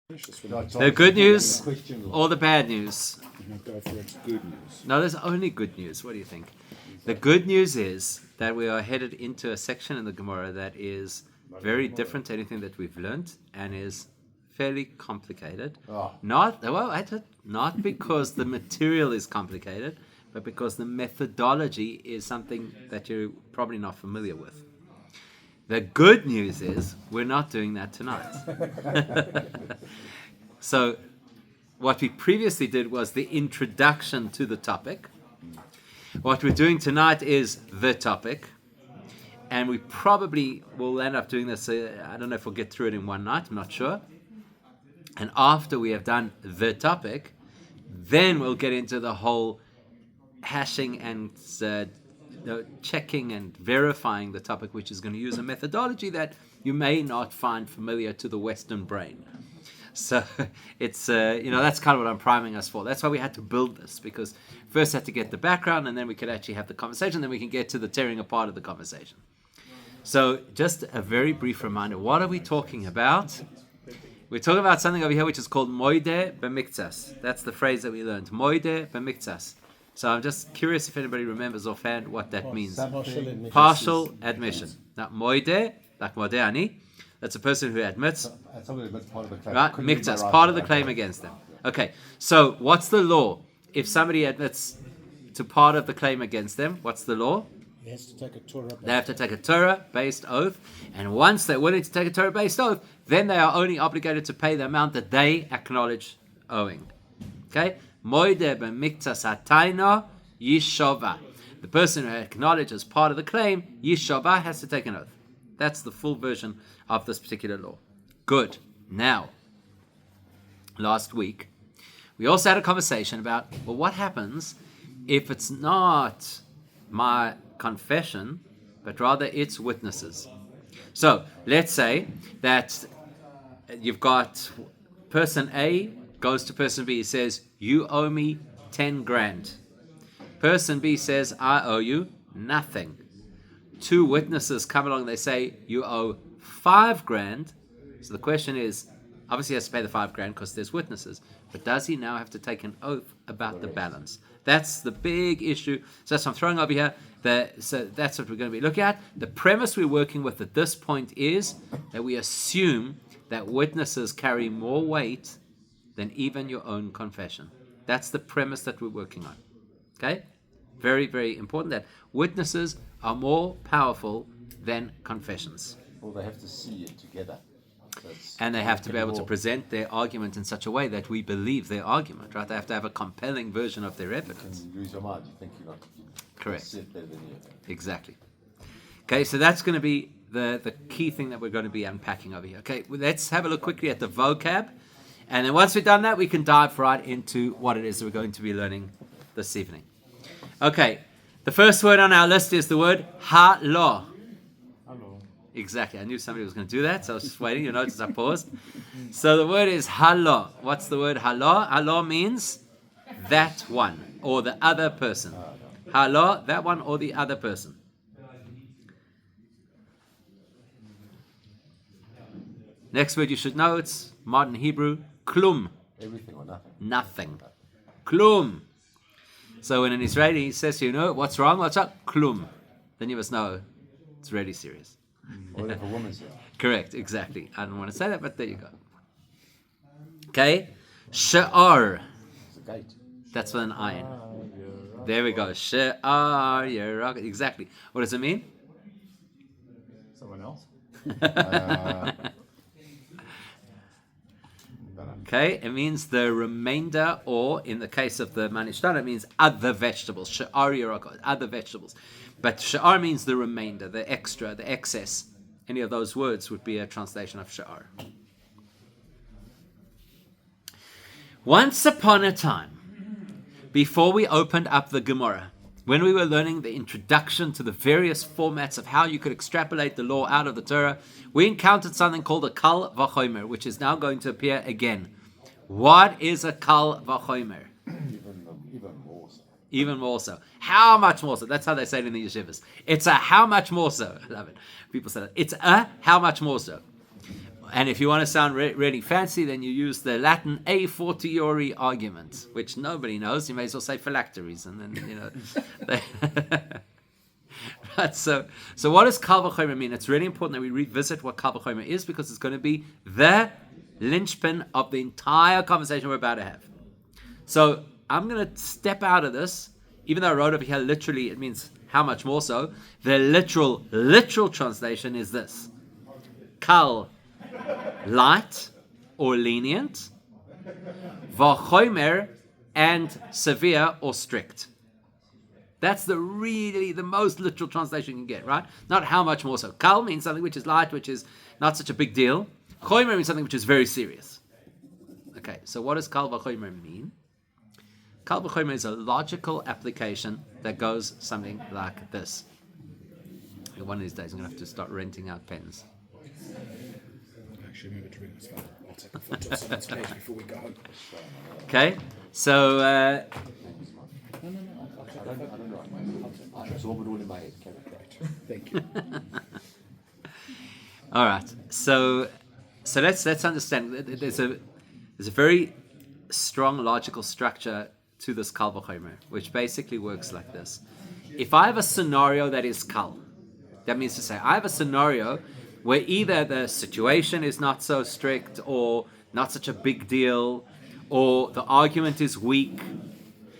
The good news or the bad news? Go for it. Good news. No, there's only good news. What do you think? The good news is that we are headed into a section in the Gemorah that is very different to anything that we've learned and is fairly complicated. Not because the material is complicated, but because the methodology is something that you're probably not familiar with. The good news is we're not doing that tonight. So what we previously did was the introduction to the topic. What we're doing tonight is the topic. And we probably will end up doing this, I don't know if we'll get through it in one night, I'm not sure. And after we have done the topic, then we'll get into the whole hashing and checking and verifying the topic, which is going to use a methodology that you may not find familiar to the Western brain. So it's, that's kind of what I'm priming us for. That's why we had to build this, because first had to get the background, and then we could actually have the conversation, then we can get to the tearing apart of the conversation. So just a very brief reminder, what are we talking about? We're talking about something over here which is called moide b'miktsas. That's the phrase that we learned, moide b'miktsas. So I'm just curious if anybody remembers offhand what that means. Partial admission. Now, moide, like modeani, that's a person who admits. Somebody admits part of the claim. Right, miktsas, part of the claim against them. Okay, so what's the law? If somebody admits to part of the claim against them, what's the law? He has to take a Torah. They have to take a Torah-based oath, and once they're willing to take a Torah-based oath, then they are only obligated to pay the amount that they acknowledge owing. Okay? Moide b'miktsas hataina yishova. The person who acknowledges part of the claim, yishova, has to take an oath. That's the full version of this particular law. Good. Now, last week, we also had a conversation about, well, what happens if it's not my confession, but rather it's witnesses. So, let's say that you've got person A goes to person B, says, you owe me 10 grand. Person B says, I owe you nothing. Two witnesses come along, they say, you owe 5 grand. So the question is, obviously he has to pay the 5 grand because there's witnesses, but does he now have to take an oath about the balance? That's the big issue. So that's what I'm throwing over here. So that's what we're going to be looking at. The premise we're working with at this point is that we assume that witnesses carry more weight than even your own confession. That's the premise that we're working on. Okay? Very, very important that witnesses are more powerful than confessions. Well, they have to see it together. And they have to be able to present their argument in such a way that we believe their argument, right? They have to have a compelling version of their evidence. You lose your mind. You think you're not. Correct. Better than you. Exactly. Okay, so that's going to be the key thing that we're going to be unpacking over here. Okay, well, let's have a look quickly at the vocab. And then once we've done that, we can dive right into what it is that we're going to be learning this evening. Okay, the first word on our list is the word halo. Hello. Exactly, I knew somebody was going to do that, so I was just waiting. You notice I paused. So the word is halo. What's the word halo? Halo means that one or the other person. Halo, that one or the other person. Next word you should know, it's modern Hebrew, klum. Everything or nothing. Nothing. Klum. So when an Israeli says, what's wrong? What's up? Klum. Then you must know it's really serious. Or if a woman says. Correct, exactly. I don't want to say that, but there you go. Okay. She'ar. It's a gate. That's with an iron. There we go. She'ar. Exactly. What does it mean? Someone else? Okay, it means the remainder, or in the case of the manishtana, it means other vegetables. She'ar yerokot, other vegetables. But she'ar means the remainder, the extra, the excess. Any of those words would be a translation of she'ar. Once upon a time, before we opened up the Gemorah, when we were learning the introduction to the various formats of how you could extrapolate the law out of the Torah, we encountered something called a kal v'chomer, which is now going to appear again. What is a kal v'chomer? Even more so. Even more so. How much more so? That's how they say it in the yeshivas. It's a how much more so. I love it. People say that. It's a how much more so. And if you want to sound really fancy, then you use the Latin a fortiori argument, which nobody knows. You may as well say phylacteries, and then right. So what does kal v'chomer mean? It's really important that we revisit what kal v'chomer is, because it's going to be the linchpin of the entire conversation we're about to have. So I'm going to step out of this, even though I wrote over here literally, it means how much more so. The literal translation is this: kal, light or lenient, v'chomer, and severe or strict. That's the most literal translation you can get, right? Not how much more so. Kal means something which is light, which is not such a big deal. Chomer means something which is very serious. Okay, so what does kal v'chomer mean? Kal v'chomer is a logical application that goes something like this. One of these days I'm going to have to start renting out pens. Actually, remember to bring this back. I'll take a photo of someone's face before we go home. Okay, so I don't know. I absorb it all in my head. Thank you. all right. So let's understand. There's a very strong logical structure to this kal v'chomer, which basically works like this. If I have a scenario that is kal, that means to say I have a scenario where either the situation is not so strict or not such a big deal, or the argument is weak.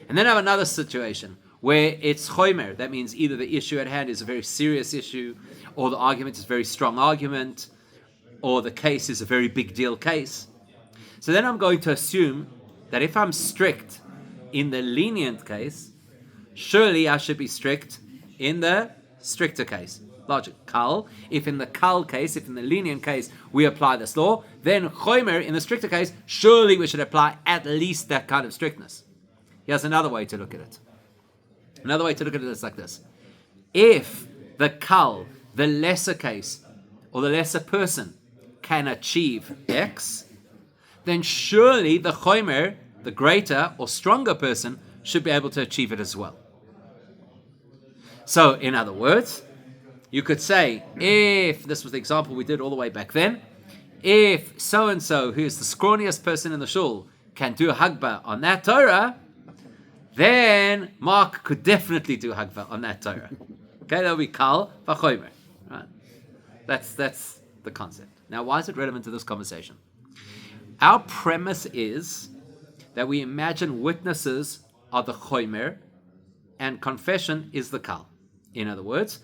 And then I have another situation where it's chomer. That means either the issue at hand is a very serious issue, or the argument is a very strong argument, or the case is a very big deal case. So then I'm going to assume that if I'm strict in the lenient case, surely I should be strict in the stricter case. Logic. Kal. If in the kal case, if in the lenient case, we apply this law, then chomer in the stricter case, surely we should apply at least that kind of strictness. Here's another way to look at it. Another way to look at it is like this. If the kal, the lesser case, or the lesser person, can achieve X, then surely the chomer, the greater or stronger person, should be able to achieve it as well. So, in other words, you could say, if, this was the example we did all the way back then, if so-and-so, who is the scrawniest person in the shul, can do Hagbah on that Torah, then Mark could definitely do Hagbah on that Torah. Okay, that'll be kal v'chomer. Right? That's the concept. Now, why is it relevant to this conversation? Our premise is that we imagine witnesses are the chomer and confession is the kal. In other words,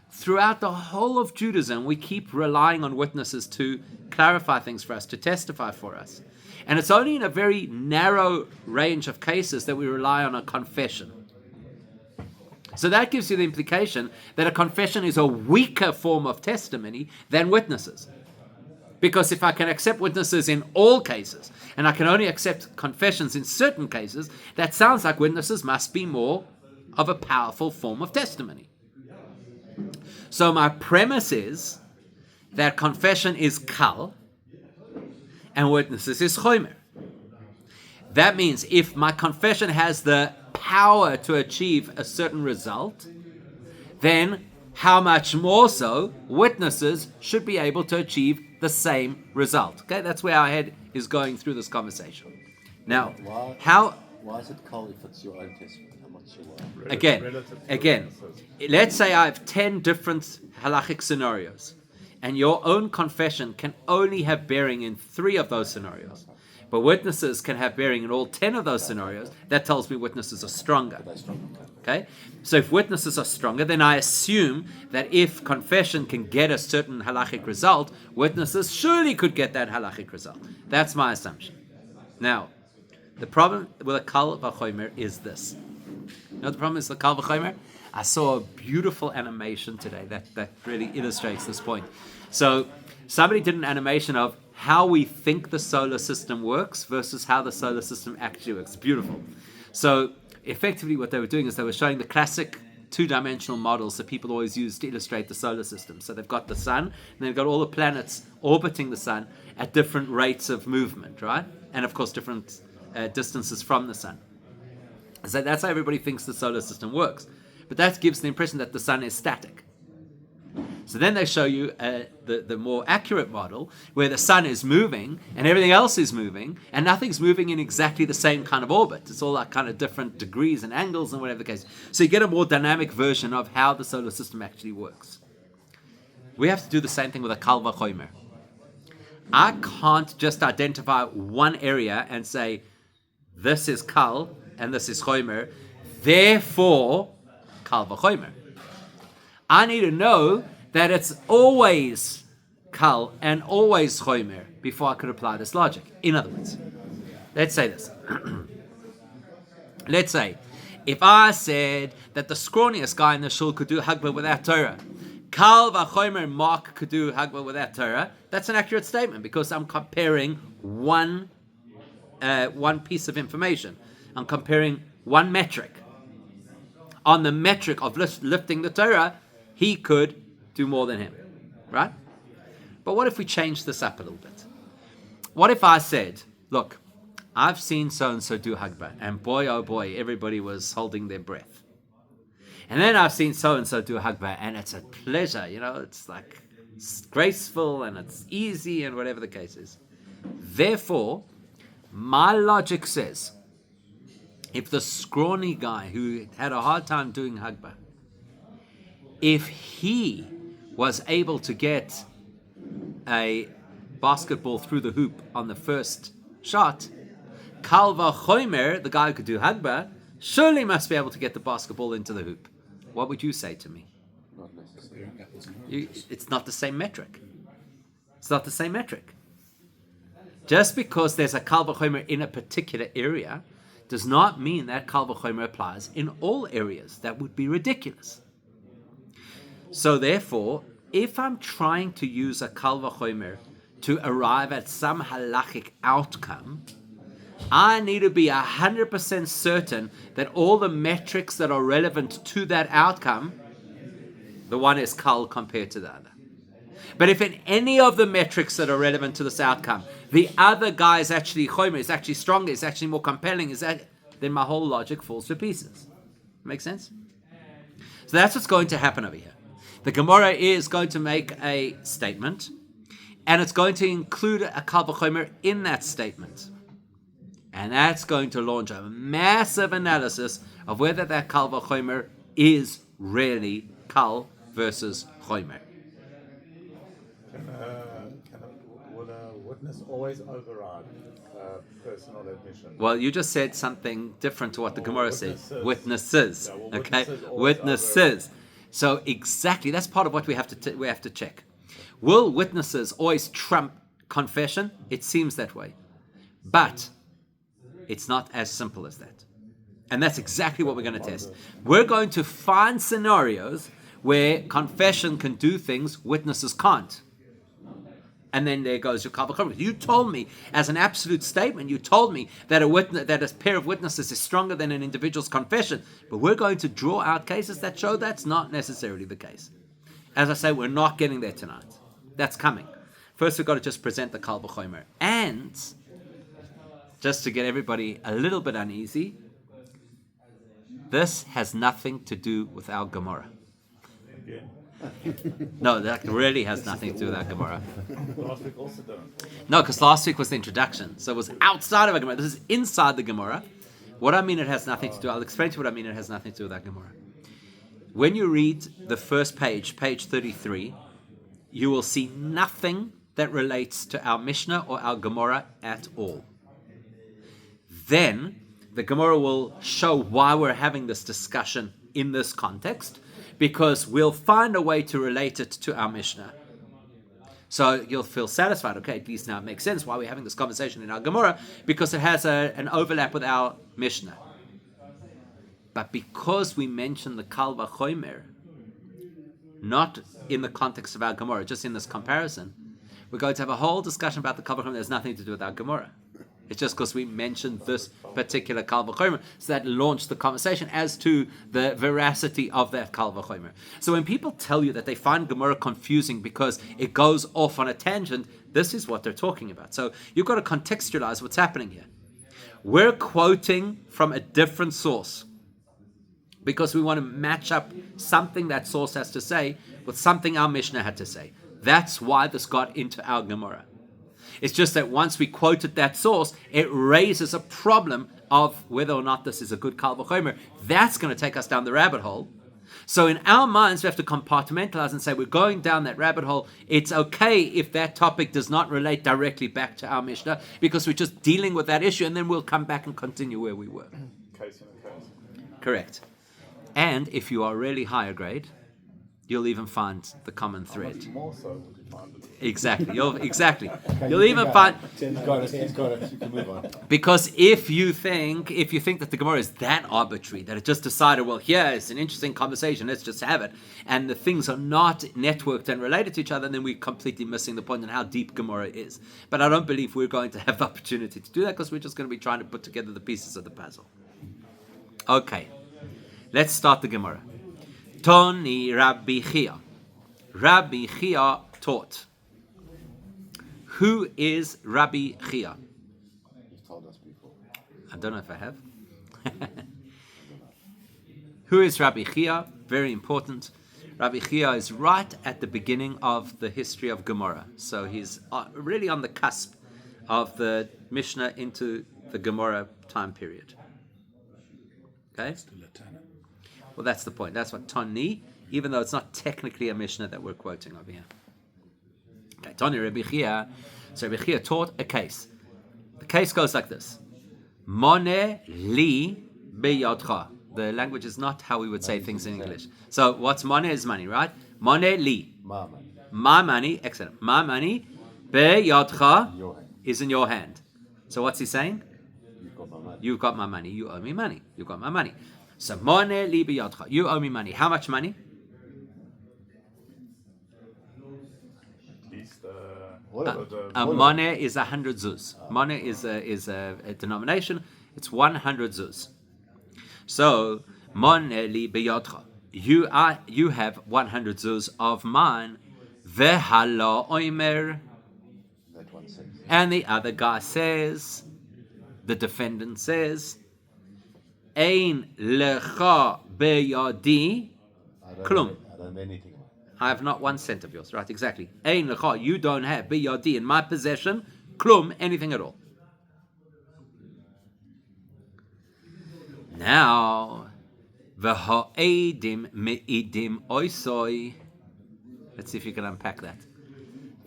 throughout the whole of Judaism, we keep relying on witnesses to clarify things for us, to testify for us. And it's only in a very narrow range of cases that we rely on a confession. So that gives you the implication that a confession is a weaker form of testimony than witnesses. Because if I can accept witnesses in all cases, and I can only accept confessions in certain cases, that sounds like witnesses must be more of a powerful form of testimony. So my premise is that confession is kal, and witnesses is chomer. That means if my confession has the power to achieve a certain result, then how much more so witnesses should be able to achieve the same result. Okay, that's where our head is going through this conversation. Now, Why is it kal if it's your own testimony? How much you are? Again, let's say I have 10 different halachic scenarios, and your own confession can only have bearing in 3 of those scenarios. But witnesses can have bearing in all 10 of those scenarios. That tells me witnesses are stronger. Okay? So if witnesses are stronger, then I assume that if confession can get a certain halachic result, witnesses surely could get that halachic result. That's my assumption. Now, the problem with a kal v'chomer is this. You know what the problem is with kal v'chomer? I saw a beautiful animation today that really illustrates this point. So somebody did an animation of how we think the solar system works versus how the solar system actually works. Beautiful. So effectively what they were doing is they were showing the classic 2-dimensional models that people always use to illustrate the solar system. So they've got the sun, and they've got all the planets orbiting the sun at different rates of movement, right? And of course different distances from the sun. So that's how everybody thinks the solar system works. But that gives the impression that the sun is static. So then they show you the more accurate model where the sun is moving and everything else is moving and nothing's moving in exactly the same kind of orbit. It's all like kind of different degrees and angles and whatever the case. So you get a more dynamic version of how the solar system actually works. We have to do the same thing with a Kal Vachomer. I can't just identify one area and say, this is Kal and this is Chomer, therefore Kal Vachomer. I need to know that it's always Kal and always Chomer before I could apply this logic. In other words, let's say this. Let's say, if I said that the scrawniest guy in the shul could do Hagbah without Torah, Kal Vachomer Mark could do Hagbah without Torah, that's an accurate statement because I'm comparing one piece of information. I'm comparing one metric. On the metric of lifting the Torah, he could do more than him, right? But what if we change this up a little bit? What if I said, look, I've seen so-and-so do Hagbah, and boy, oh boy, everybody was holding their breath. And then I've seen so-and-so do Hagbah, and it's a pleasure, it's like it's graceful, and it's easy, and whatever the case is. Therefore, my logic says, if the scrawny guy who had a hard time doing Hagbah, if he was able to get a basketball through the hoop on the first shot, Kal Vachomer, the guy who could do Hagbah, surely must be able to get the basketball into the hoop. What would you say to me? Not necessarily. It's not the same metric. It's not the same metric. Just because there's a Kal Vachomer in a particular area does not mean that Kal Vachomer applies in all areas. That would be ridiculous. So therefore, if I'm trying to use a Kal Vachomer to arrive at some halachic outcome, I need to be 100% certain that all the metrics that are relevant to that outcome, the one is Kal compared to the other. But if in any of the metrics that are relevant to this outcome, the other guy is actually Chomer, is actually stronger, is actually more compelling, then my whole logic falls to pieces. Make sense? So that's what's going to happen over here. The Gemorah is going to make a statement, and it's going to include a Kal Vachomer in that statement. And that's going to launch a massive analysis of whether that Kal Vachomer is really Kal versus Chomer. Will a witness always override personal admission? Well, you just said something different to what the Gemorah says. Witnesses. Yeah, well, Okay? witnesses Witnesses. So exactly, that's part of what we have to check. Will witnesses always trump confession? It seems that way. But it's not as simple as that. And that's exactly what we're going to test. We're going to find scenarios where confession can do things witnesses can't. And then there goes your Kal Vachomer. You told me, as an absolute statement, you told me that a pair of witnesses is stronger than an individual's confession. But we're going to draw out cases that show that's not necessarily the case. As I say, we're not getting there tonight. That's coming. First, we've got to just present the Kal Vachomer. And just to get everybody a little bit uneasy, this has nothing to do with our Gemorah. No, that really has nothing to do with our Gemorah. Last week also didn't. No, because last week was the introduction. So it was outside of our Gemorah. This is inside the Gemorah. What I mean it has nothing to do, I'll explain to you what I mean it has nothing to do with our Gemorah. When you read the first page 33, you will see nothing that relates to our Mishnah or our Gemorah at all. Then the Gemorah will show why we're having this discussion in this context, because we'll find a way to relate it to our Mishnah. So you'll feel satisfied. Okay, at least now it makes sense why we're having this conversation in our Gemorah, because it has an overlap with our Mishnah. But because we mentioned the Kal Vachomer, not in the context of our Gemorah, just in this comparison, we're going to have a whole discussion about the Kal Vachomer that has nothing to do with our Gemorah. It's just because we mentioned this particular Kal Vachomer, so that launched the conversation as to the veracity of that Kal Vachomer. So when people tell you that they find Gemorah confusing because it goes off on a tangent, this is what they're talking about. So you've got to contextualize what's happening here. We're quoting from a different source. because we want to match up something that source has to say with something our Mishnah had to say. That's why this got into our Gemorah. It's just that once we quoted that source, it raises a problem of whether or not this is a good Kal V'chomer. That's going to take us down the rabbit hole. So in our minds, we have to compartmentalize and say, we're going down that rabbit hole. It's okay if that topic does not relate directly back to our Mishnah, because we're just dealing with that issue, and then we'll come back and continue where we were. Case in a case. Correct. And if you are really higher grade, you'll even find the common thread. More so would you find it. Exactly. You'll even find. He's got it. You can move on. Because if you think that the Gemara is that arbitrary, that it just decided, well, here it's an interesting conversation, let's just have it, and the things are not networked and related to each other, then we're completely missing the point on how deep Gemara is. But I don't believe we're going to have the opportunity to do that, because we're just going to be trying to put together the pieces of the puzzle. Okay, let's start the Gemara. Toni Rabbi Chia. Rabbi Chia taught. Who is Rabbi Chia? You've told us before. I don't know if I have. Who is Rabbi Chia? Very important. Rabbi Chia is right at the beginning of the history of Gemorah. So he's really on the cusp of the Mishnah into the Gemorah time period. Okay? Well, that's the point. That's what Toni, even though it's not technically a Mishnah that we're quoting over here. Okay, Toni Rabbi Chia. So Rabbi Chia taught a case. The case goes like this: Mone li beyadcha. The language is not how we would say things in English. So what's mone is money, right? Mone li. Ma money. Excellent. Ma money beyadcha is in your hand. So what's he saying? You've got my money. You owe me money. You've got my money. So mone li beyadcha. You owe me money. How much money? A mone is 100 zuz. Mone is a denomination. It's 100 zuz. So mone li beyadcha. You have 100 zuz of mine. Vehala oimer. And the other guy says, the defendant says, Ein lecha beyadi klum. I don't know anything. I have not 1 cent of yours. Right, exactly. Ein lecha, you don't have biyadi in my possession, klum, anything at all. Now, v'ha'edim me'idim oisoi. Let's see if you can unpack that.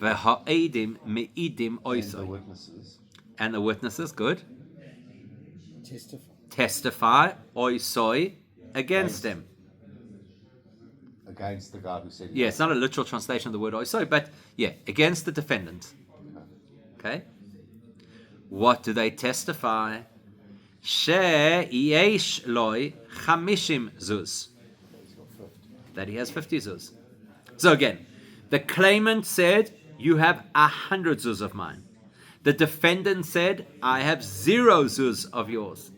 V'ha'edim me'idim oisoi. The witnesses. And the witnesses, good. Testify. Oisoi, against him. Against the guy who said... Yeah, it's not a literal translation of the word oisoi, but yeah, against the defendant. Okay? What do they testify? She yesh loy chamishim zuz. That he has 50 zuz. So again, the claimant said, you have 100 zuz of mine. The defendant said, I have 0 zuz of yours.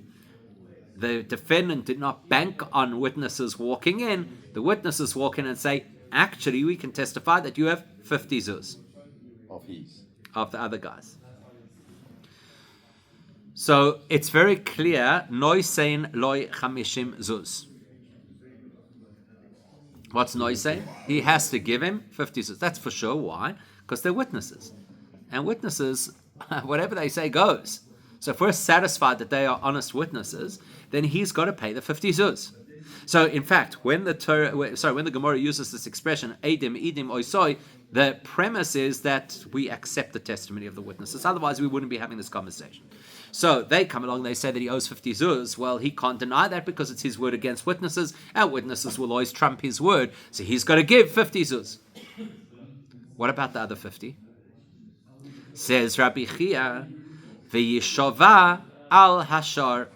The defendant did not bank on witnesses walking in. The witnesses walk in and say, actually, we can testify that you have 50 zuz. Of the other guys. So it's very clear, noisein loy chamishim zuz. What's noisein? He has to give him 50 zuz. That's for sure. Why? Because they're witnesses. And witnesses, whatever they say goes. So if we're satisfied that they are honest witnesses, then he's got to pay the 50 zuz. So in fact, when the Gemorah uses this expression, edim, idim, oisoi, the premise is that we accept the testimony of the witnesses. Otherwise, we wouldn't be having this conversation. So they come along, they say that he owes 50 zuz. Well, he can't deny that because it's his word against witnesses, and witnesses will always trump his word. So he's got to give 50 zuz. What about the other 50? Says Rabbi Chia, v'yishova al hashar.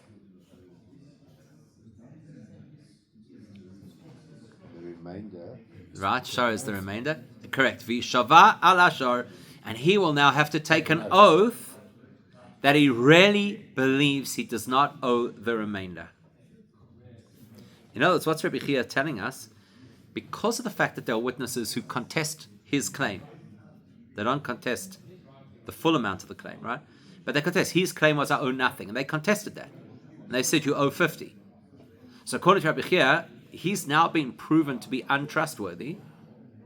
Right, shar is the remainder. Correct. V'yishova al hashar. And he will now have to take an oath that he really believes he does not owe the remainder. In other words, what's Rabbi Chia telling us? Because of the fact that there are witnesses who contest his claim, they don't contest the full amount of the claim, right? But they contest his claim was I owe nothing, and they contested that. And they said you owe 50. So according to Rabbi Chia, he's now been proven to be untrustworthy.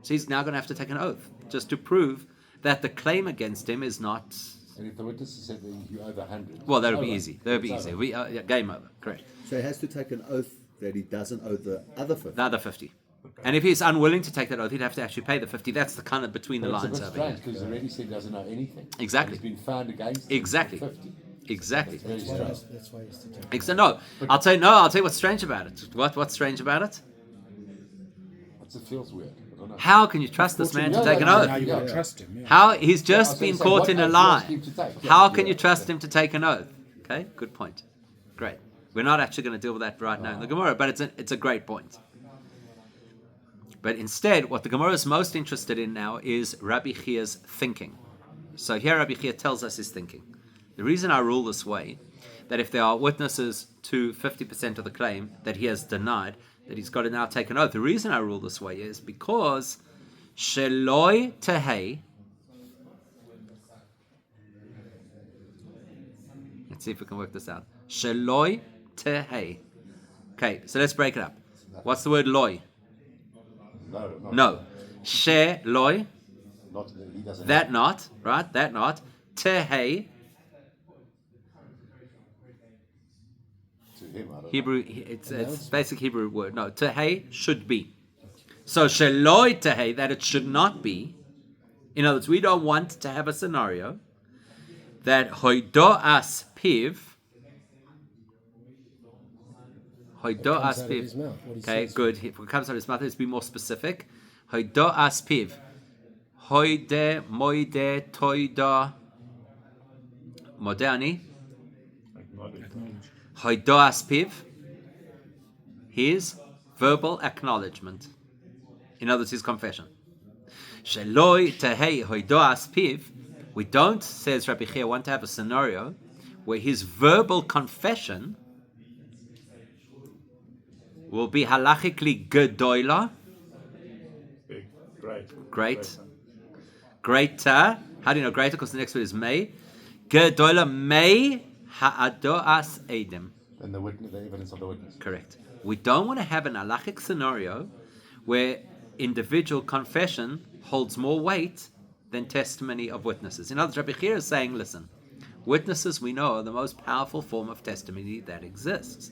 So he's now going to have to take an oath just to prove that the claim against him is not... And if the witnesses said that you owe the 100... Well, that would be easy. That would be easy. Game over. Correct. So he has to take an oath that he doesn't owe the other 50. The other 50. And if he's unwilling to take that oath, he'd have to actually pay the 50. That's the kind of between the lines It's a over bit here. strange because he already said he doesn't know anything. Exactly. And he's been found against him Exactly. for 50. Exactly. Very strange. That's why he has to take it. No, I'll tell you what's strange about it. What's strange about it? It feels weird. I don't know. How can you trust this man to take an Now oath? you've got to trust him. Yeah. How he's just I was gonna been say, caught what in a oath lie. do you ask him to take? How Yeah, can you yeah. trust him to take an oath? Okay, good point. Great. We're not actually going to deal with that right now in the Gemorah, but it's a great point. But instead, what the Gemorah is most interested in now is Rabbi Chia's thinking. So here Rabbi Chia tells us his thinking. The reason I rule this way, that if there are witnesses to 50% of the claim that he has denied, that he's got to now take an oath. The reason I rule this way is because Sheloi Tehei. Let's see if we can work this out. Sheloi Tehei. Okay, so let's break it up. What's the word loi? No. Sheloi. He doesn't That not, right? That not. Tehei. to him. I don't know. Hebrew, it's basic Hebrew word. No, tehei should be. So sheloi tehei, that it should not be. In other words, we don't want to have a scenario that hoidoas piv. Hoidoas piv. Okay, good. If it comes out of his mouth, let's be more specific. Hoidoas piv. Hoide, moide, toida. Moderni. Hoidoas piv, his verbal acknowledgement. In other words, his confession. Sheloi tehei hoidoas piv, we don't, says Rabbi Chia, want to have a scenario where his verbal confession will be halachically gedoila, Big. great, greater. How do you know greater? Because the next word is may. Gedoila may ha'adoas edim. And the evidence of the witness. Correct. We don't want to have an halachic scenario where individual confession holds more weight than testimony of witnesses. In other words, Rabbi Chia is saying, listen, witnesses we know are the most powerful form of testimony that exists.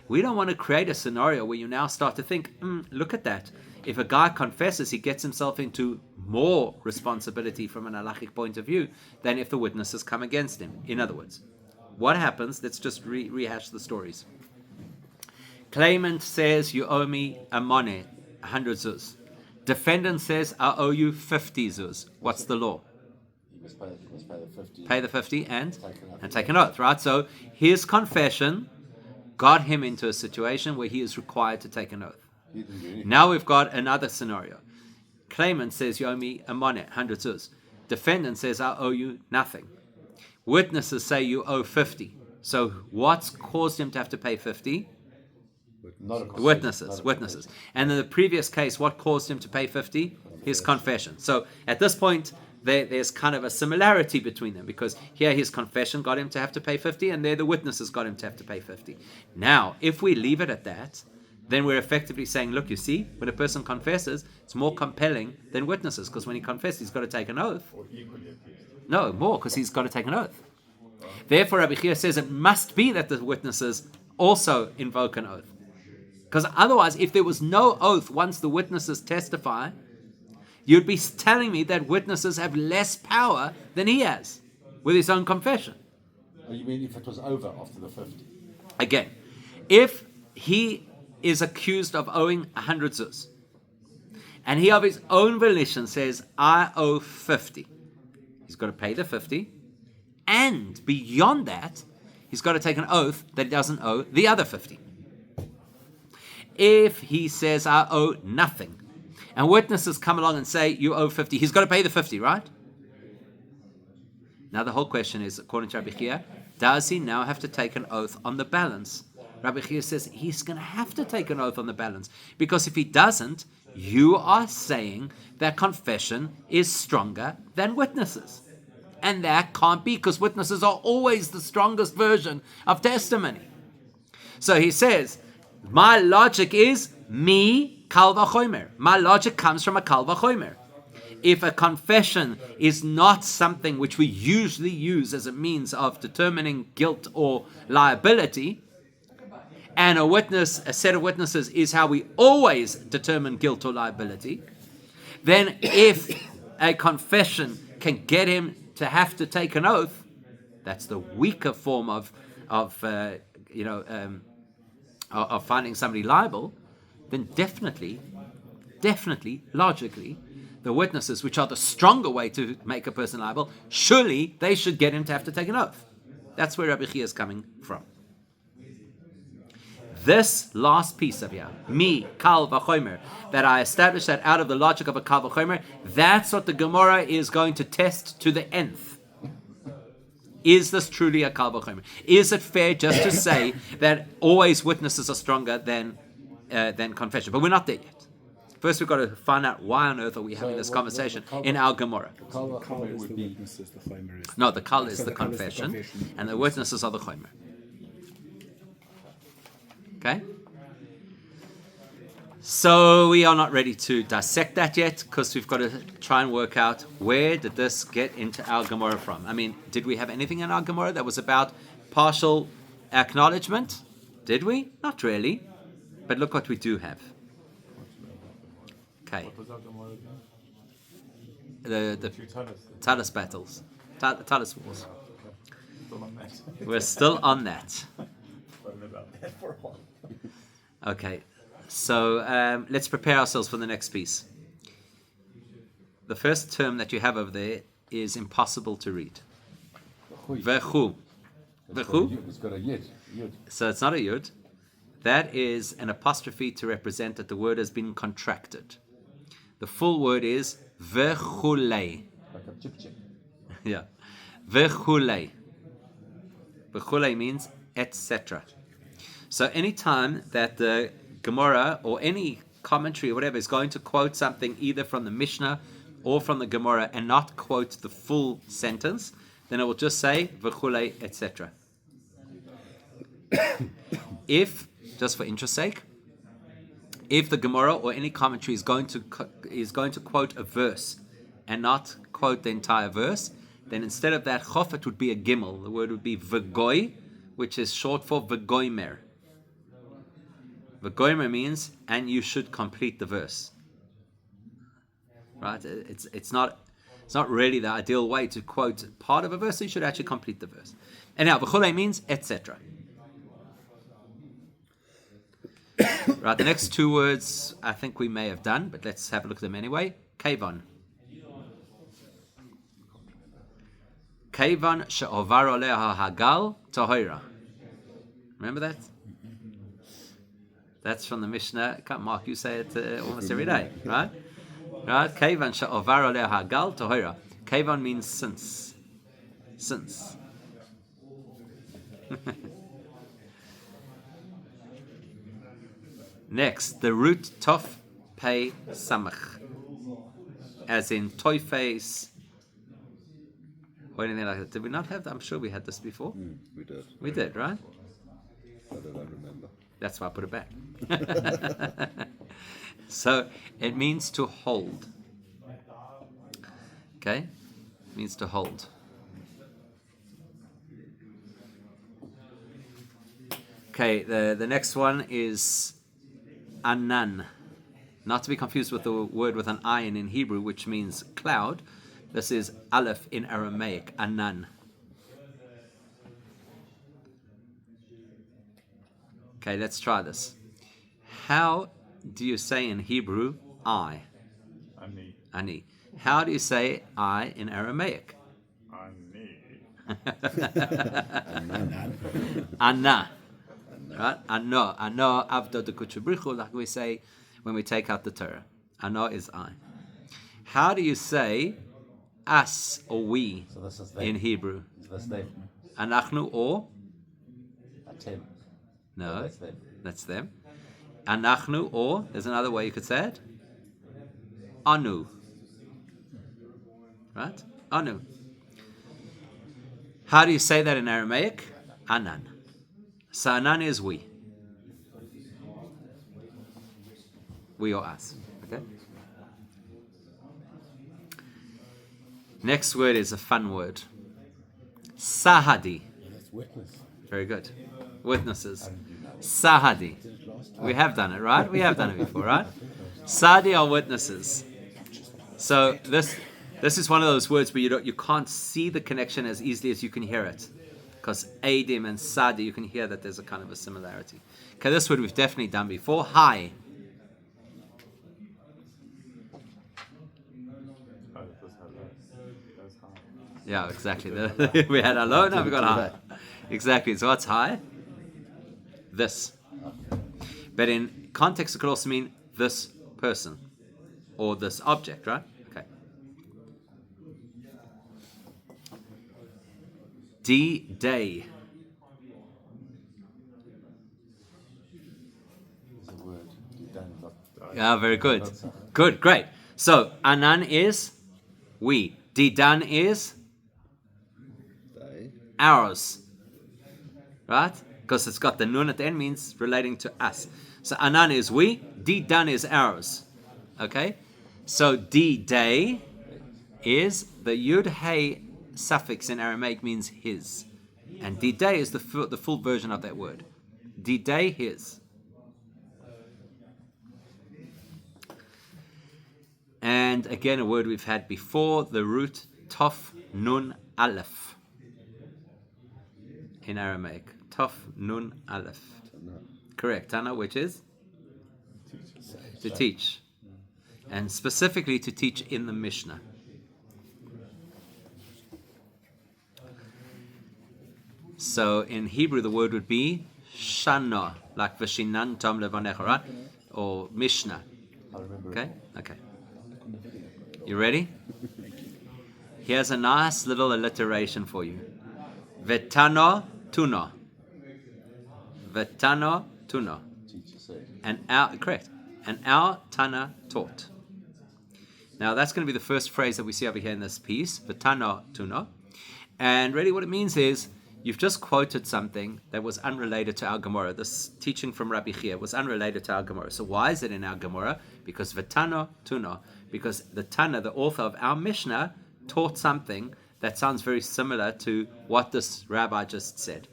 We don't want to create a scenario where you now start to think, look at that. If a guy confesses, he gets himself into more responsibility from an halachic point of view than if the witnesses come against him. In other words, what happens? Let's just rehash the stories. Claimant says, you owe me a money, 100 zuz. Defendant says, I owe you 50 zuz. What's the law? He must pay the 50. Pay the 50 and take an oath, right? So his confession got him into a situation where he is required to take an oath. He didn't do anything. Now we've got another scenario. Claimant says, you owe me a money, 100 zuz. Defendant says, I owe you nothing. Witnesses say you owe 50. So what's caused him to have to pay 50? Witnesses. And in the previous case, what caused him to pay 50? His confession. So at this point, there's kind of a similarity between them, because here his confession got him to have to pay 50, and there the witnesses got him to have to pay 50. Now, if we leave it at that, then we're effectively saying, look, you see, when a person confesses, it's more compelling than witnesses, because when he confesses, he's got to take an oath. Or equally at least. No, more, because he's got to take an oath. Therefore, Rabbi Chia says it must be that the witnesses also invoke an oath. Because otherwise, if there was no oath once the witnesses testify, you'd be telling me that witnesses have less power than he has with his own confession. Oh, you mean if it was over after the 50? Again, if he is accused of owing 100 zuz, and he of his own volition says, I owe 50, he's got to pay the 50, and beyond that, he's got to take an oath that he doesn't owe the other 50. If he says, I owe nothing, and witnesses come along and say, you owe 50, he's got to pay the 50, right? Now the whole question is, according to Rabbi Chia, does he now have to take an oath on the balance? Rabbi Chia says he's going to have to take an oath on the balance, because if he doesn't, you are saying that confession is stronger than witnesses. And that can't be, because witnesses are always the strongest version of testimony. So he says, My logic is me kal v'chomer. My logic comes from a kal v'chomer. If a confession is not something which we usually use as a means of determining guilt or liability, and a set of witnesses is how we always determine guilt or liability, then if a confession can get him to have to take an oath, that's the weaker form of finding somebody liable, then definitely, logically, the witnesses, which are the stronger way to make a person liable, surely they should get him to have to take an oath. That's where Rabbi Chia is coming from. This last piece of here, me, kal v'chomer, that I established that out of the logic of a kal v'chomer, that's what the Gemorah is going to test to the nth. Is this truly a kal v'chomer? Is it fair just to say that always witnesses are stronger than confession? But we're not there yet. First, we've got to find out why on earth are we having this conversation in our Gemorah. Kal is the witnesses, the chomer is. No, the kal is So the the kal is the confession, confession. and the witnesses are the chomer. Okay? So we are not ready to dissect that yet, because we've got to try and work out where did this get into our Gemorah from. I mean, did we have anything in our Gemorah that was about partial acknowledgement? Did we? Not really. But look what we do have. Okay. What was that Gemorah again? The Two Tallis. Tallis battles. Tallis Wars. Still on that. We're still on that. Talking about that for a while. Okay. So let's prepare ourselves for the next piece. The first term that you have over there is impossible to read. Vechu. Vechu. It's got a yud. So it's not a yud. That is an apostrophe to represent that the word has been contracted. The full word is vechulei. Like a chip. Yeah. Vechulei. Vechulei means etc. So anytime that the Gemorah or any commentary or whatever is going to quote something either from the Mishnah or from the Gemorah and not quote the full sentence, then it will just say v'chulei, etc. If, just for interest's sake, if the Gemorah or any commentary is going to quote a verse and not quote the entire verse, then instead of that chof, it would be a gimel. The word would be v'goy, which is short for v'goymer. V'goymer means, and you should complete the verse. Right? It's not really the ideal way to quote part of a verse. So you should actually complete the verse. And now v'chulei means etc. Right. The next two words I think we may have done, but let's have a look at them anyway. Kevon. Kevon she'ovar oleha hagal tahira. Remember that? That's from the Mishnah. Come, Mark, you say it almost every day, right? Right? Kevon she'ovar oleha hagal tahira. Kevon means since. Since. Next, the root tof pei samach, as in toifes or anything like that. Did we not have that? I'm sure we had this before. We did. We did, right? But I don't remember. That's why I put it back. So it means to hold. Okay? It means to hold. Okay, the next one is anan. Not to be confused with the word with an ayin in Hebrew, which means cloud. This is aleph in Aramaic, anan. Okay, let's try this. How do you say in Hebrew, I? Ani. Ani. How do you say I in Aramaic? Ani. Anna. Right? Anna. Anna avdo de kuchubrichu, like we say when we take out the Torah. Anna is I. How do you say us or we So this is in Hebrew? That's them. Anachnu or? Atem. No, That's them. that's them. Anachnu or, there's another way you could say it. Anu. Right? Anu. How do you say that in Aramaic? Anan. So anan is we. we or us. Okay. Next word is a fun word. Sahadi. That's witness. Very good. Witnesses. Sahadi. We have done it, right? We have done it before, right? Sahadi are witnesses. So this is one of those words where you can't see the connection as easily as you can hear it. Because Adim and Sadi, you can hear that there's a kind of a similarity. Okay, this word we've definitely done before. Hi. Yeah, exactly. We had hello, now we've got hi. Exactly. So what's hi? This. But in context, it could also mean this person or this object, right? Okay. D-Day. Yeah, very good. Good, great. So, Anan is we. Didan is ours. Right? Because it's got the nun at the end, means relating to us. So, Anan is we. Didan is ours. Okay? So, D-Day is the Yud-Hey suffix in Aramaic means his. And D-Day is the full version of that word. D-Day, his. And again, a word we've had before, the root Tof Nun Aleph in Aramaic. Tof Nun Aleph. Correct, Tana, which is? To teach. And specifically to teach in the Mishnah. So in Hebrew, the word would be Shana, like Vashinantam Levanecha, right? Or Mishnah. Okay? Okay. You ready? Here's a nice little alliteration for you. Vetano tuno. Vetano tuno. And our, correct. And our Tana taught. Now that's going to be the first phrase that we see over here in this piece. Vetano tuno. And really what it means is, you've just quoted something that was unrelated to our Gemorah. This teaching from Rabbi Chia was unrelated to our Gemorah. So why is it in our Gemorah? Because Vetano tuno. Because the Tana, the author of our Mishnah, taught something that sounds very similar to what this rabbi just said.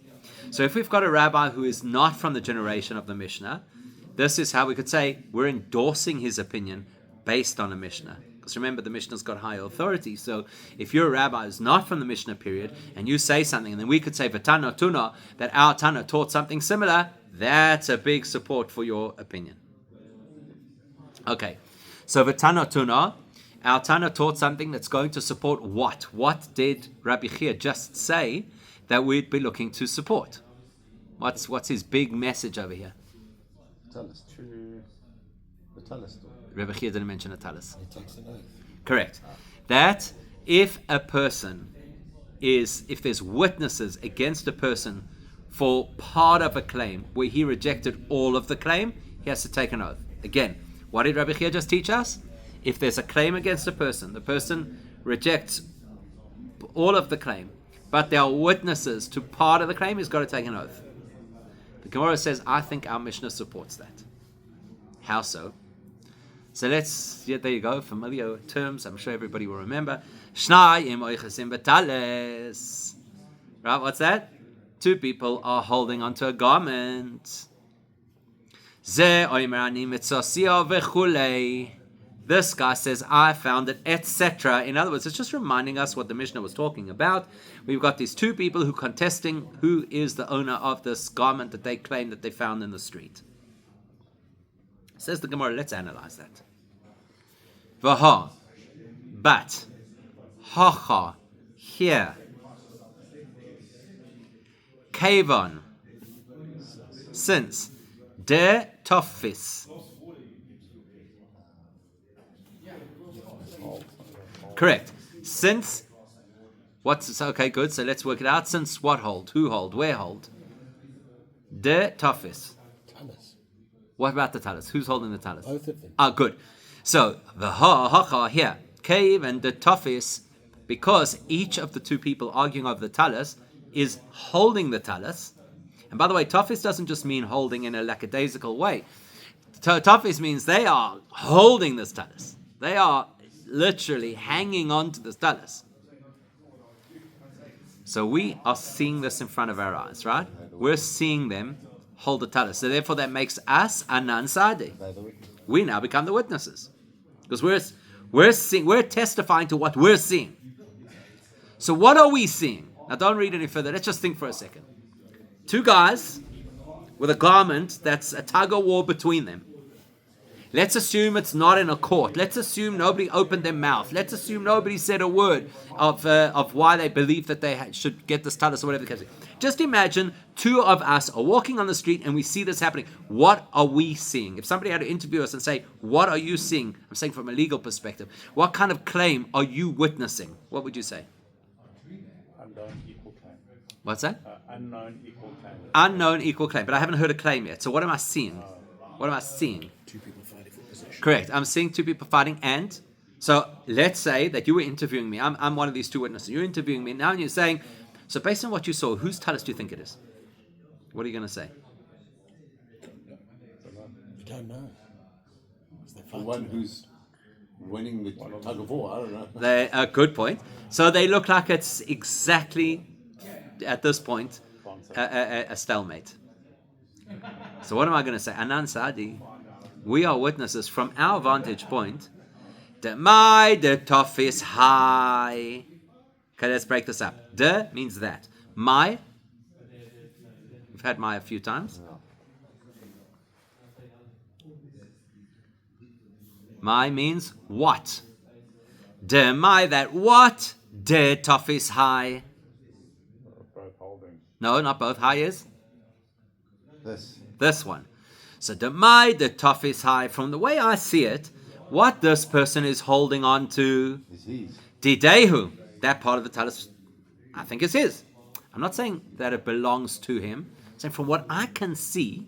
So if we've got a rabbi who is not from the generation of the Mishnah, this is how we could say we're endorsing his opinion based on a Mishnah. Because remember, the Mishnah's got high authority. So if you're a rabbi who's not from the Mishnah period, and you say something, and then we could say, Vatana Tuna, that our Tana taught something similar, that's a big support for your opinion. Okay. So Vatana Tuna, our Tana taught something that's going to support what? What did Rabbi Chia just say that we'd be looking to support? What's his big message over here? Tallis. The Tallis story. Rabbi Chia didn't mention a Tallis. He takes an oath. Correct. That if there's witnesses against a person for part of a claim where he rejected all of the claim, he has to take an oath. Again, what did Rabbi Chia just teach us? If there's a claim against a person, the person rejects all of the claim, but there are witnesses to part of the claim, he's got to take an oath. The Gemorah says, I think our Mishnah supports that. How so? So there you go, familiar terms, I'm sure everybody will remember. Shnaim Ochazin Tallis. Right, what's that? Two people are holding onto a garment. This guy says, I found it, etc. In other words, it's just reminding us what the Mishnah was talking about. We've got these two people who contesting who is the owner of this garment that they claim that they found in the street. Says the Gemara, let's analyze that. Vaha, but, hacha, here, kavon, since, de tofis. Correct. Since, okay, good, so let's work it out. Since what hold? Who hold? Where hold? De tofis. Tallis. What about the Tallis? Who's holding the Tallis? Both of them. Ah, good. So, the ha here, cave and the tofis, because each of the two people arguing over the Tallis is holding the Tallis. And by the way, tofis doesn't just mean holding in a lackadaisical way. Tafis means they are holding this tallis. They are literally hanging on to this tallis. So we are seeing this in front of our eyes, right? We're seeing them hold the tallis. So therefore that makes us anan sadi. We now become the witnesses. Because we're testifying to what we're seeing. So what are we seeing? Now don't read any further. Let's just think for a second. Two guys with a garment that's a tug of war between them. Let's assume it's not in a court. Let's assume nobody opened their mouth. Let's assume nobody said a word of why they believe that they should get this tallis or whatever the case is. Just imagine two of us are walking on the street and we see this happening. What are we seeing? If somebody had to interview us and say, what are you seeing? I'm saying from a legal perspective. What kind of claim are you witnessing? What would you say? Unknown equal claim. What's that? Unknown equal claim. Unknown equal claim. But I haven't heard a claim yet. So what am I seeing? What am I seeing? Two people fighting for possession. Correct. I'm seeing two people fighting, and so let's say that you were interviewing me. I'm one of these two witnesses. You're interviewing me now, and you're saying, so based on what you saw, whose tallis do you think it is? What are you going to say? We don't know. The one who's winning the tug of war, I don't know. A good point. So they look like it's exactly at this point a stalemate. So what am I going to say? Anan Sadi, we are witnesses from our vantage point. The tof is high. Okay, let's break this up. De means that. My, we've had my a few times. My means what. De my, that what. De tof is high. Both holding. No, not both. High is This one. So the tof is high. From the way I see it, what this person is holding on to, is his. Didehu, that part of the tallis, I think is his. I'm not saying that it belongs to him. I'm saying from what I can see,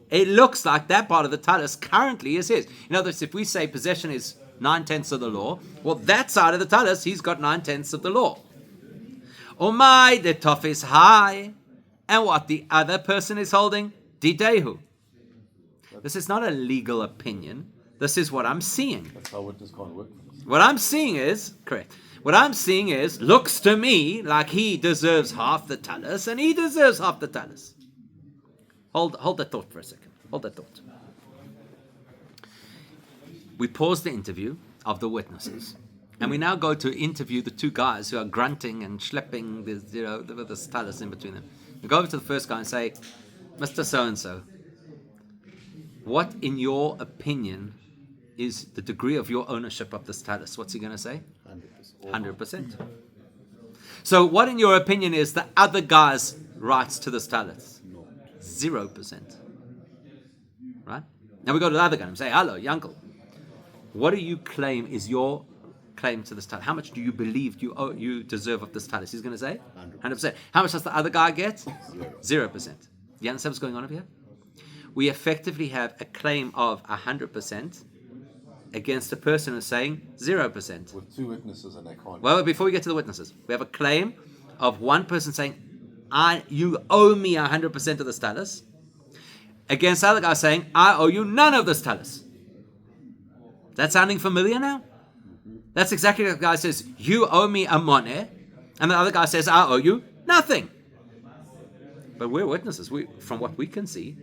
it looks like that part of the tallis currently is his. In other words, if we say possession is 9/10 of the law, well, that side of the tallis, he's got 9/10 of the law. Omai, the tof is high. And what the other person is holding, Didehu. This is not a legal opinion. This is what I'm seeing. That's how witness can't work. What I'm seeing is, correct. What I'm seeing is, looks to me like he deserves half the tallis and he deserves half the tallis. Hold that thought for a second. Hold that thought. We pause the interview of the witnesses, and we now go to interview the two guys who are grunting and schlepping with this tallis in between them. We go over to the first guy and say, Mr. So-and-so, what, in your opinion, is the degree of your ownership of this tallis? What's he going to say? 100%. So what, in your opinion, is the other guy's rights to this tallis? 0%. Right? Now we go to the other guy and say, hello, Yankel. What do you claim is your claim to this tallis? How much do you believe you deserve of this tallis? He's going to say 100%. How much does the other guy get? 0%. You understand what's going on over here? We effectively have a claim of 100% against a person who's saying 0%. With two witnesses and they can't. Well, before we get to the witnesses, we have a claim of one person saying, you owe me 100% of this tallis, against the other guy saying, I owe you none of this tallis. That sounding familiar now? That's exactly what the guy says, you owe me a money, and the other guy says, I owe you nothing. But we're witnesses. From what we can see,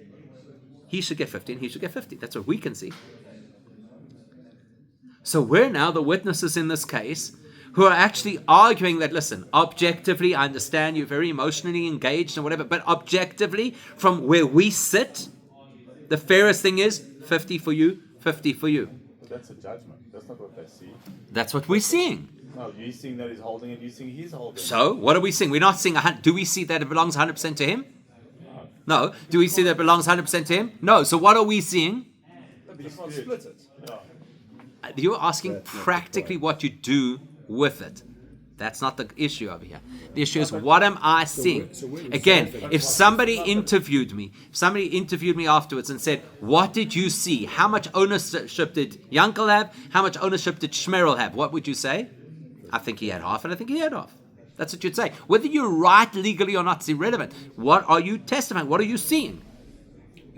he should get 50 and he should get 50. That's what we can see. So we're now the witnesses in this case who are actually arguing that, listen, objectively, I understand you're very emotionally engaged and whatever, but objectively, from where we sit, the fairest thing is 50 for you, 50 for you. But that's a judgment. That's not what they see. That's what we're seeing. No, you're seeing that he's holding it, you're seeing he's holding it. So, what are we seeing? We're not seeing, do we see that it belongs 100% to him? No. Do we see that it belongs 100% to him? No. So what are we seeing? You can't split it. Yeah. You're asking practically what you do with it. That's not the issue over here. The issue is, what am I seeing? Again, if somebody interviewed me afterwards and said, what did you see? How much ownership did Yankel have? How much ownership did Shmerel have? What would you say? I think he had half and I think he had half. That's what you'd say. Whether you're right legally or not is irrelevant. What are you testifying? What are you seeing?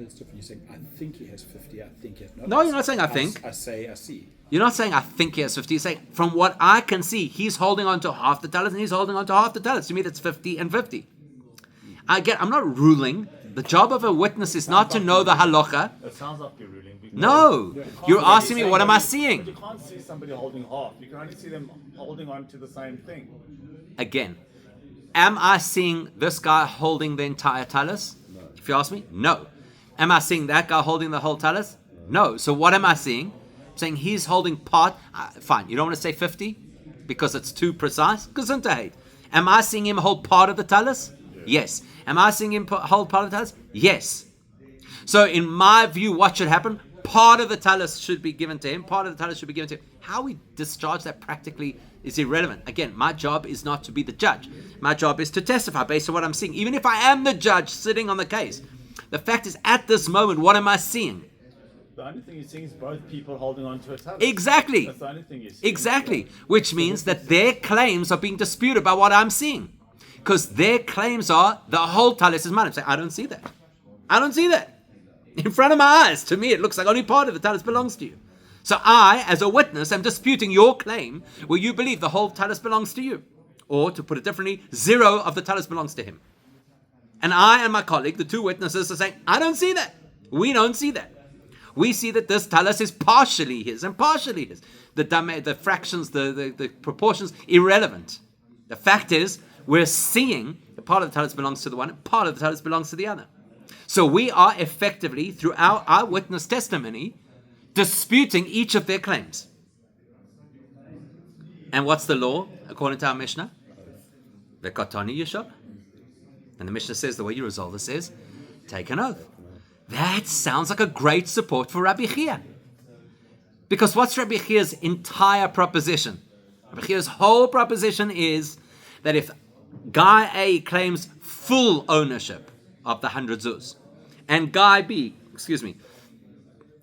it's different. You're saying, I think he has 50, I think he has... No, you're not saying I think. I say, I see. You're not saying I think he has 50. You're saying from what I can see, he's holding on to half the talents and he's holding on to half the talents. To me, that's 50 and 50. I'm not ruling. The job of a witness is not to know the halacha. It sounds like you're ruling. No, you're asking me, what am I seeing? But you can't see somebody holding half. You can only see them holding on to the same thing. Again, am I seeing this guy holding the entire talus? No. If you ask me, no. Am I seeing that guy holding the whole talus? No. So what am I seeing? I'm saying he's holding part. Fine, you don't want to say 50 because it's too precise? Gesundheit. Am I seeing him hold part of the talus? Yes. Am I seeing him hold part of the talus? Yes. So in my view, what should happen? Part of the talus should be given to him. Part of the talus should be given to him. How we discharge that practically is irrelevant. Again, my job is not to be the judge. My job is to testify based on what I'm seeing. Even if I am the judge sitting on the case. The fact is, at this moment, what am I seeing? The only thing you're seeing is both people holding on to a talus. Exactly. That's the only thing you're seeing. Exactly. Which means that their claims are being disputed by what I'm seeing. Because their claims are, the whole talus is mine. I'm saying, I don't see that. I don't see that. In front of my eyes, to me, it looks like only part of the talus belongs to you. So I, as a witness, am disputing your claim where you believe the whole talus belongs to you. Or, to put it differently, 0 of the talus belongs to him. And I and my colleague, the two witnesses, are saying, I don't see that. We don't see that. We see that this talus is partially his and partially his. The fractions, the proportions, irrelevant. The fact is, we're seeing that part of the talus belongs to the one and part of the talus belongs to the other. So we are effectively, through our witness testimony, disputing each of their claims. And what's the law, according to our Mishnah? Vekatani Yeshab. And the Mishnah says, the way you resolve this is, take an oath. That sounds like a great support for Rabbi Chia. Because what's Rabbi Chia's entire proposition? Rabbi Chia's whole proposition is that if Guy A claims full ownership of the 100 zuz, and Guy B,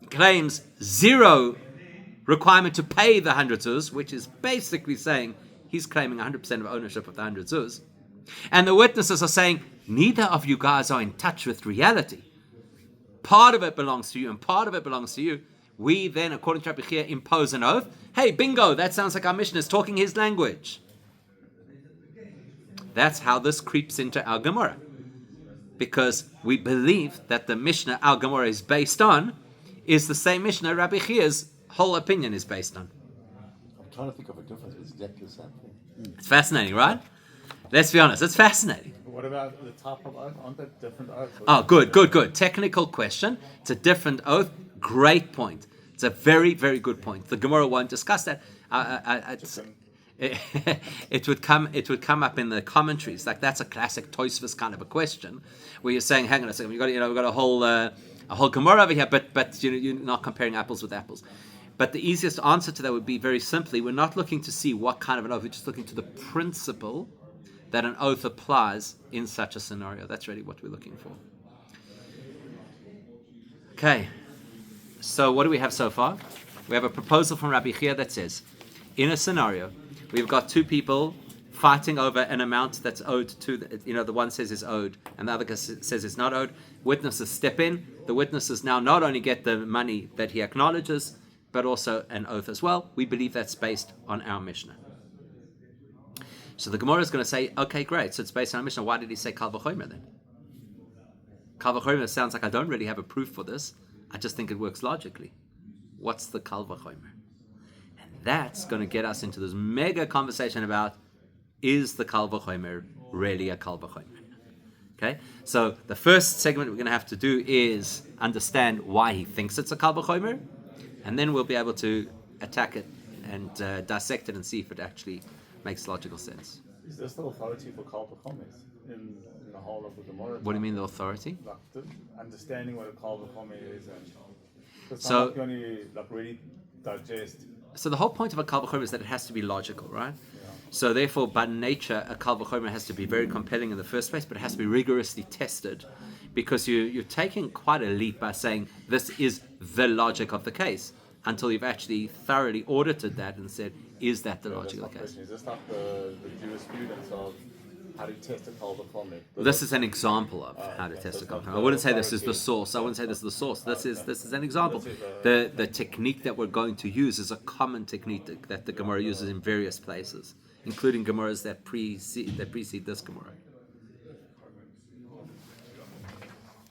claims 0 requirement to pay the 100 zuz, which is basically saying he's claiming 100% of ownership of the 100 zuz, and the witnesses are saying, neither of you guys are in touch with reality. Part of it belongs to you and part of it belongs to you. We then, according to Rabbi Chia, impose an oath. Hey, bingo, that sounds like our Mishnah is talking his language. That's how this creeps into our Gemorah. Because we believe that the Mishnah our Gemorah is based on is the same Mishnah Rabbi Chia's whole opinion is based on. I'm trying to think of a difference. It's exactly the same thing. It's fascinating, right? Let's be honest, it's fascinating. What about the type of oath? Aren't they different oaths? Oh, good. Technical question. It's a different oath. Great point. It's a very, very good point. The Gemara won't discuss that. It would come up in the commentaries. Like that's a classic Tosfos kind of a question, where you're saying, hang on a second, we've got a whole Gemara over here, but you're not comparing apples with apples. But the easiest answer to that would be very simply, we're not looking to see what kind of an oath. We're just looking to the principle that an oath applies in such a scenario. That's really what we're looking for. Okay, so what do we have so far? We have a proposal from Rabbi Chia that says, in a scenario, we've got two people fighting over an amount that's owed to, the one says is owed, and the other guy says it's not owed. Witnesses step in. The witnesses now not only get the money that he acknowledges, but also an oath as well. We believe that's based on our Mishnah. So the Gemara is going to say, okay, great. So it's based on our Mishnah. Why did he say Kal V'chomer then? Kal V'chomer sounds like I don't really have a proof for this. I just think it works logically. What's the Kal V'chomer? And that's going to get us into this mega conversation about, is the Kal V'chomer really a Kal V'chomer? Okay? So the first segment we're going to have to do is understand why he thinks it's a Kal V'chomer, and then we'll be able to attack it and dissect it and see if it actually makes logical sense. Is there still authority for Kal V'chomer in the whole of the Gemara? What do you mean the authority? Like the understanding what a Kal V'chomer is, and so like you only really digest. So the whole point of a Kal V'chomer is that it has to be logical, right? Yeah. So therefore, by nature, a Kal V'chomer has to be very compelling in the first place, but it has to be rigorously tested, because you're taking quite a leap by saying this is the logic of the case, until you've actually thoroughly audited that and said, is that the logic of the case? Is this like the jurisprudence of how to test a call from it. This is an example of how to test a contract. I wouldn't say this is the source. I wouldn't say this is the source. This is an example. The technique that we're going to use is a common technique that the Gemorah uses in various places, including Gemorahs that precede this Gemorah.